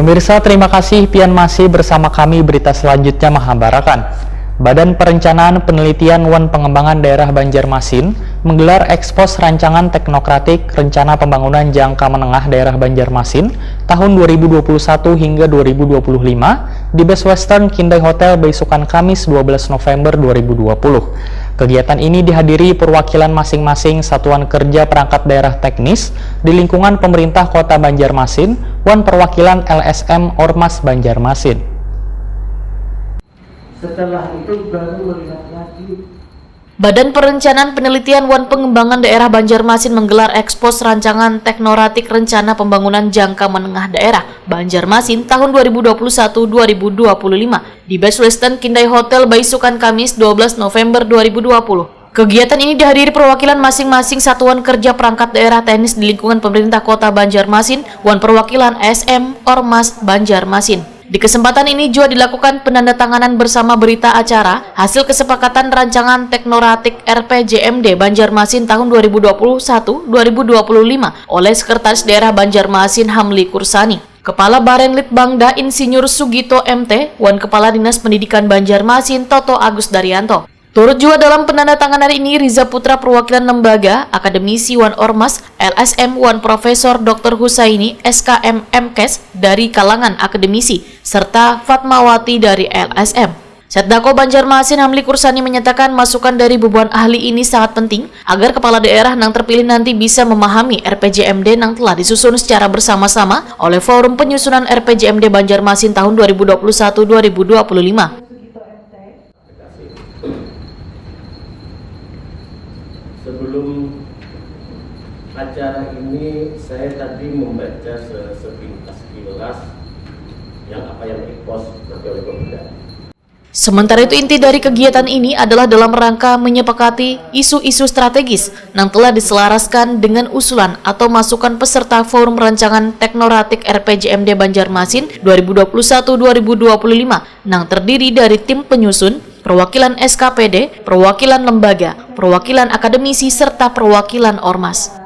Pemirsa, terima kasih pian masih bersama kami. Berita selanjutnya Mahabarakan. Badan Perencanaan Penelitian Wan Pengembangan Daerah Banjarmasin menggelar ekspos rancangan teknokratik Rencana Pembangunan Jangka Menengah Daerah Banjarmasin tahun 2021 hingga 2025 di Best Western Kindai Hotel besokan Kamis 12 November 2020. Kegiatan ini dihadiri perwakilan masing-masing satuan kerja perangkat daerah teknis di lingkungan pemerintah Kota Banjarmasin, wan perwakilan LSM Ormas Banjarmasin. Setelah itu baru melihat lagi. Badan Perencanaan Penelitian Wan Pengembangan Daerah Banjarmasin menggelar ekspos rancangan teknoratik Rencana Pembangunan Jangka Menengah Daerah Banjarmasin tahun 2021-2025 di Best Western Kindai Hotel besokan Kamis 12 November 2020. Kegiatan ini dihadiri perwakilan masing-masing satuan kerja perangkat daerah teknis di lingkungan pemerintah Kota Banjarmasin, wan perwakilan SM Ormas Banjarmasin. Di kesempatan ini juga dilakukan penandatanganan bersama berita acara hasil kesepakatan rancangan teknoratik RPJMD Banjarmasin tahun 2021-2025 oleh Sekretaris Daerah Banjarmasin Hamli Kursani, Kepala Baren Litbangda Insinyur Sugito MT, wan Kepala Dinas Pendidikan Banjarmasin Toto Agus Daryanto. Turut juga dalam penandatanganan ini Riza Putra perwakilan lembaga, akademisi wan Ormas, LSM wan Profesor Dr. Husaini SKM MKes dari kalangan akademisi, serta Fatmawati dari LSM. Setdako Banjarmasin Hamli Kursani menyatakan masukan dari beberapa ahli ini sangat penting agar kepala daerah yang terpilih nanti bisa memahami RPJMD yang telah disusun secara bersama-sama oleh Forum Penyusunan RPJMD Banjarmasin tahun 2021-2025. Sebelum acara ini saya tadi membaca sepintas kilas yang ekspos oleh pemuda. Sementara itu inti dari kegiatan ini adalah dalam rangka menyepakati isu-isu strategis yang telah diselaraskan dengan usulan atau masukan peserta Forum Rancangan Teknoratik RPJMD Banjarmasin 2021-2025 yang terdiri dari tim penyusun, perwakilan SKPD, perwakilan lembaga, perwakilan akademisi, serta perwakilan ormas.